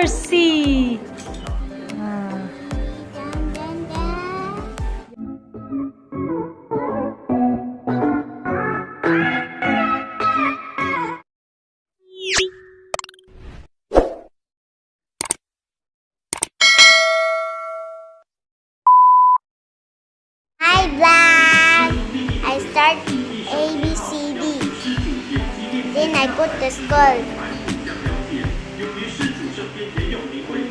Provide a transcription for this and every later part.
letter C. Hi, Black. I start ABCD. Then I put the skull.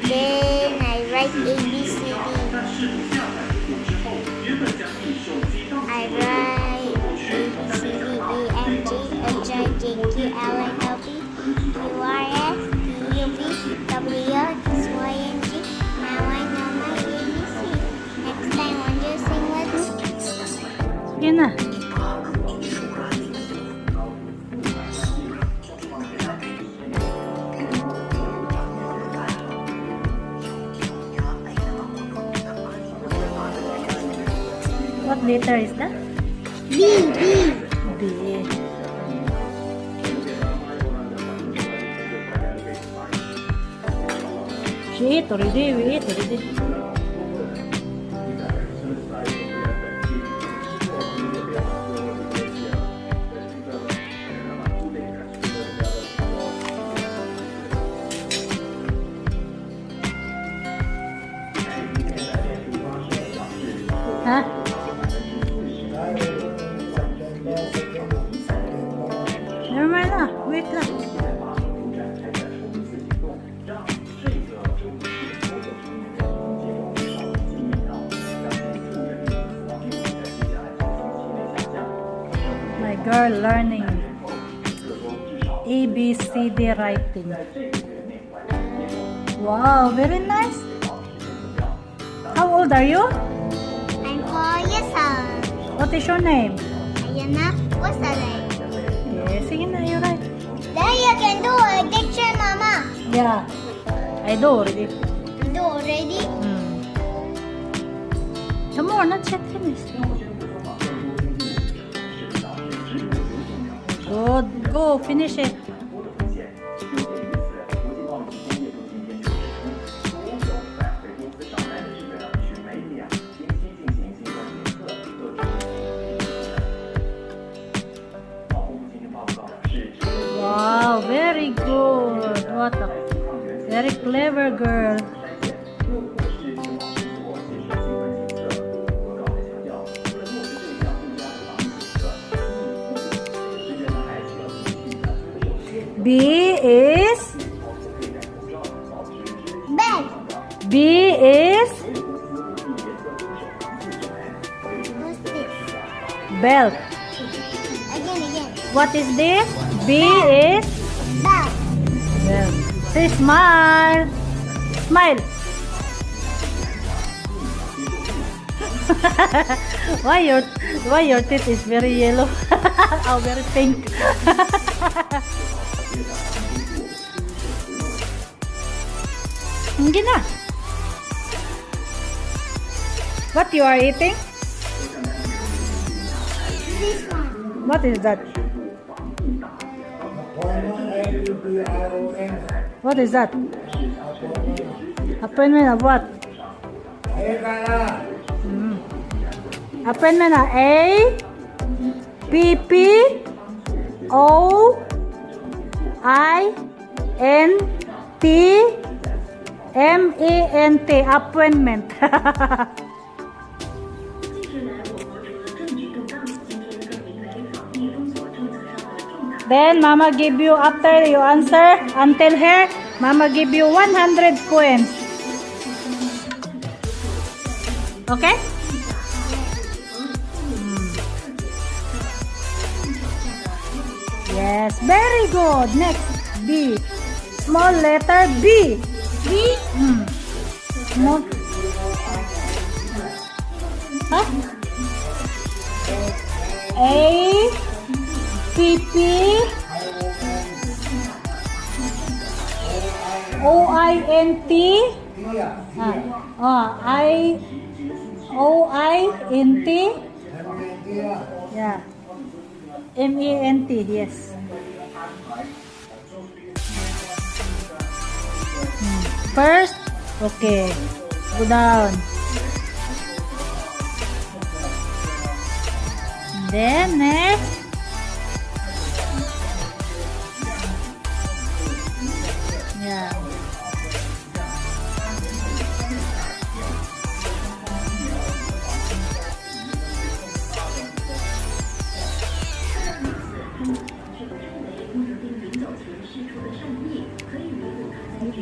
Then I write ABCD. I write ABCD, EFG, HI, JK, LN, LP, QRS, TUV, WX, YNG. Now I know my ABC. Next time, won't you sing with me? Sige na. What letter is that? B. B. She ate already. We ate already. Huh? Never mind lah. Wait lah. My girl learning ABCD writing. Wow, very nice. How old are you? I'm 4 years old. What is your name? Ayana, what's that name? Yes, sige na, you're right. Then you can do addiction, Mama. Yeah, I do already. Do already? Some more, not yet finished. Good, go, finish it. Wow, very good. What a very clever girl. B is Bed. B is What's this? belt. Again. What is this? B is Bed. belt. Say smile. Smile. Why your teeth is very yellow? Oh, very pink. Hindi na. What you are eating? This one. What is that? What is that? Appointment of what? Appointment of A P P O I N T M E N T. Appointment. Then Mama give you, after you answer until here, Mama give you 100 coins. Okay? Yes, very good. Next, B. Small letter B. B. Small. Huh? A P P O I N T I O I N T, yeah, M E N T, yes. first. Okay. Go down. Then next. Yeah.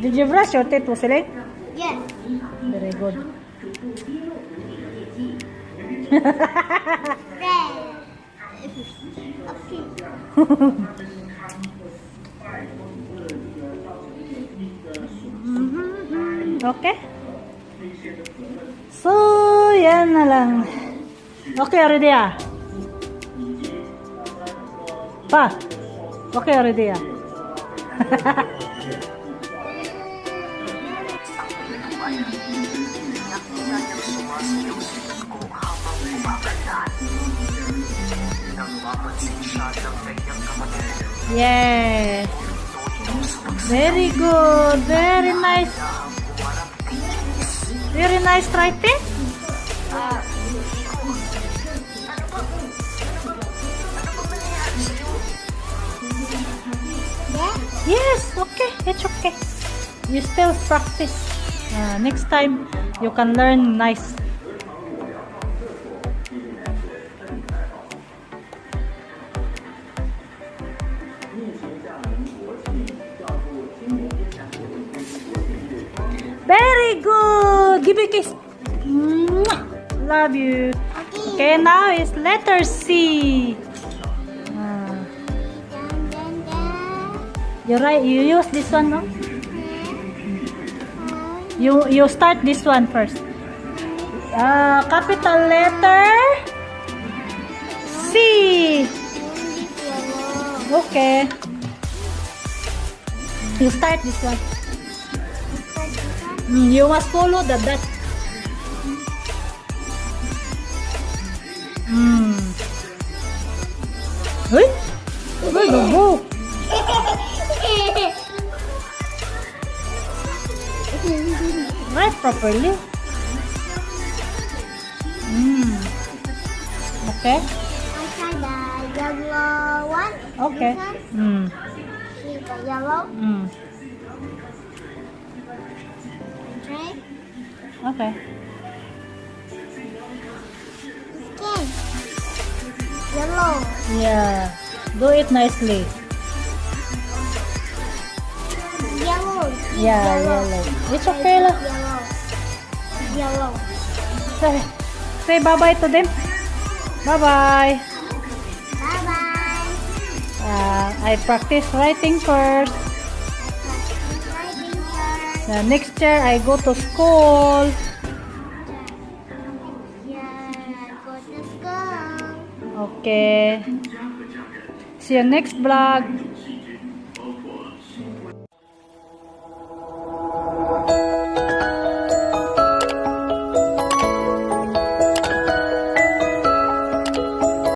Did you brush your teeth, Simpleng? Yes. Very good. Red. Okay? So, yan na lang. Okay, ready ah? Pa? Okay, ready ah? Yes. Very good. Very nice. Very nice writing. Yes, okay. It's okay. You still practice. Next time, you can learn nice. Very good. Give me a kiss. Mwah. Love you. Okay, now is letter C. You write. You use this one, no? You start this one first. Capital letter C. Okay. You start this one. You must follow the dot. Hey, where the book? Write properly. Okay. I try the yellow one. Okay. See the yellow. Okay. Okay. Skin. Yellow. Yeah. Do it nicely. Yellow. Yeah, yellow. It's okay lah. Yellow. Yellow. Say bye-bye to them. Bye-bye. Bye-bye. I practice writing first. Writing first. Next year, I go to school. Yeah, go to school. Okay. See you next vlog.